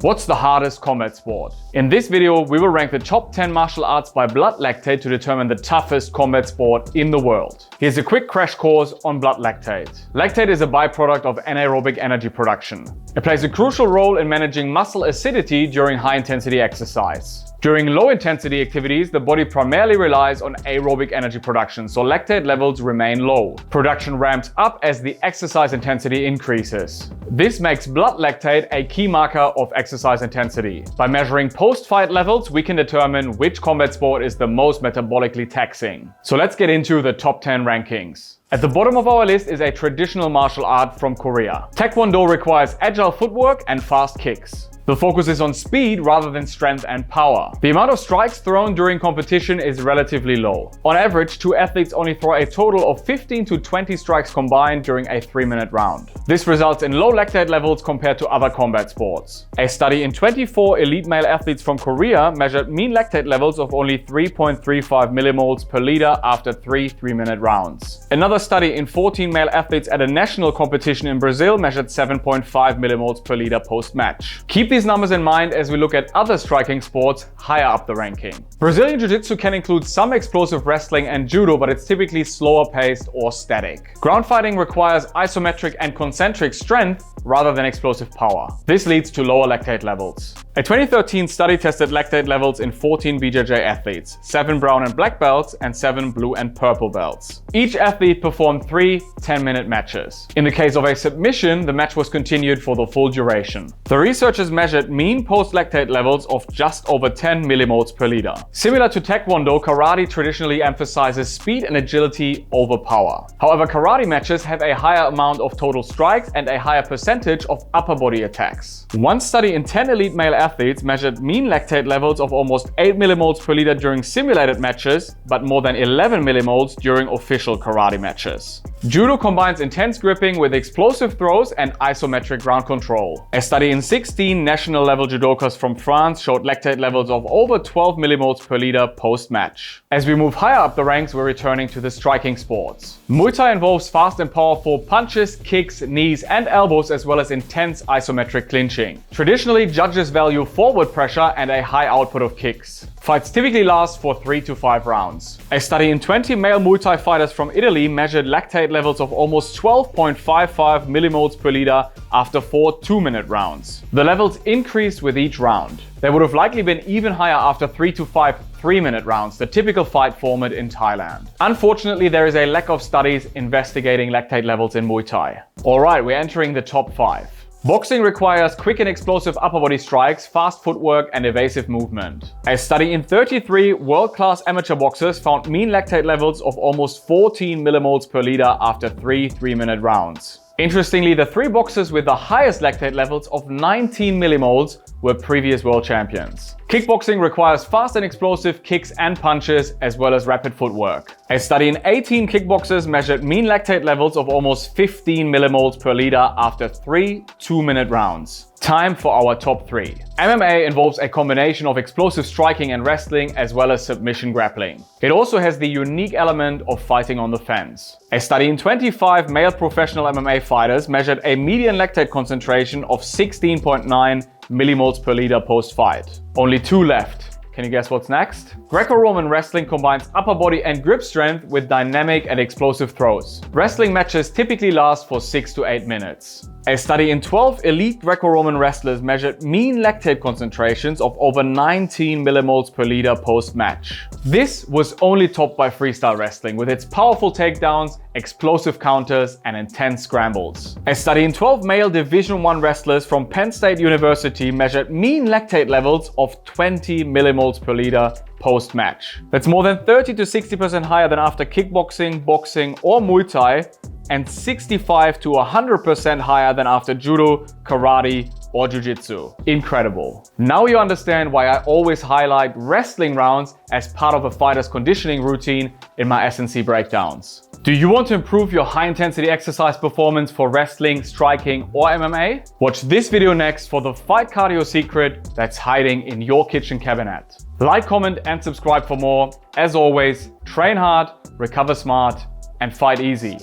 What's the hardest combat sport? In this video, we will rank the top 10 martial arts by blood lactate to determine the toughest combat sport in the world. Here's a quick crash course on blood lactate. Lactate is a byproduct of anaerobic energy production. It plays a crucial role in managing muscle acidity during high-intensity exercise. During low-intensity activities, the body primarily relies on aerobic energy production, so lactate levels remain low. Production ramps up as the exercise intensity increases. This makes blood lactate a key marker of exercise intensity. By measuring post-fight levels, we can determine which combat sport is the most metabolically taxing. So let's get into the top 10 rankings. At the bottom of our list is a traditional martial art from Korea. Taekwondo requires agile footwork and fast kicks. The focus is on speed rather than strength and power. The amount of strikes thrown during competition is relatively low. On average, two athletes only throw a total of 15 to 20 strikes combined during a 3-minute round. This results in low lactate levels compared to other combat sports. A study in 24 elite male athletes from Korea measured mean lactate levels of only 3.35 millimoles per liter after 3-minute rounds. Another study in 14 male athletes at a national competition in Brazil measured 7.5 millimoles per liter post-match. Keep these numbers in mind as we look at other striking sports higher up the ranking. Brazilian Jiu-Jitsu can include some explosive wrestling and Judo, but it's typically slower paced or static. Ground fighting requires isometric and concentric strength rather than explosive power. This leads to lower lactate levels. A 2013 study tested lactate levels in 14 BJJ athletes, 7 brown and black belts and 7 blue and purple belts. Each athlete performed 3 10-minute matches. In the case of a submission, the match was continued for the full duration. The researchers measured mean post-lactate levels of just over 10 millimoles per liter. Similar to Taekwondo, karate traditionally emphasizes speed and agility over power. However, karate matches have a higher amount of total strikes and a higher percentage of upper body attacks. One study in 10 elite male athletes measured mean lactate levels of almost 8 millimoles per liter during simulated matches, but more than 11 millimoles during official karate matches. Judo combines intense gripping with explosive throws and isometric ground control. A study in 16 national level judokas from France showed lactate levels of over 12 millimoles per liter post-match. As we move higher up the ranks, we're returning to the striking sports. Muay Thai involves fast and powerful punches, kicks, knees and elbows, as well as intense isometric clinching. Traditionally, judges value forward pressure and a high output of kicks. Fights typically last for 3 to 5 rounds. A study in 20 male Muay Thai fighters from Italy measured lactate levels of almost 12.55 millimoles per liter after 4 2-minute rounds. The levels increased with each round. They would have likely been even higher after 3 to 5 3-minute rounds, the typical fight format in Thailand. Unfortunately, there is a lack of studies investigating lactate levels in Muay Thai. Alright, we're entering the top 5. Boxing requires quick and explosive upper body strikes, fast footwork and evasive movement. A study in 33 world-class amateur boxers found mean lactate levels of almost 14 millimoles per liter after 3-minute rounds. Interestingly, the 3 boxers with the highest lactate levels of 19 millimoles were previous world champions. Kickboxing requires fast and explosive kicks and punches, as well as rapid footwork. A study in 18 kickboxers measured mean lactate levels of almost 15 millimoles per liter after 3 2-minute rounds. Time for our top 3. MMA involves a combination of explosive striking and wrestling, as well as submission grappling. It also has the unique element of fighting on the fence. A study in 25 male professional MMA fighters measured a median lactate concentration of 16.9 millimoles per liter post-fight. Only 2 left. Can you guess what's next? Greco-Roman Wrestling combines upper body and grip strength with dynamic and explosive throws. Wrestling matches typically last for 6 to 8 minutes. A study in 12 elite Greco-Roman wrestlers measured mean lactate concentrations of over 19 millimoles per liter post-match. This was only topped by Freestyle Wrestling with its powerful takedowns, explosive counters and intense scrambles. A study in 12 male Division I wrestlers from Penn State University measured mean lactate levels of 20 millimoles per liter post-match. That's more than 30 to 60% higher than after kickboxing, boxing or Muay Thai, and 65 to 100% higher than after Judo, karate or Jiu-Jitsu. Incredible. Now you understand why I always highlight wrestling rounds as part of a fighter's conditioning routine in my S&C breakdowns. Do you want to improve your high-intensity exercise performance for wrestling, striking or MMA? Watch this video next for the fight cardio secret that's hiding in your kitchen cabinet. Like, comment and subscribe for more. As always, train hard, recover smart and fight easy.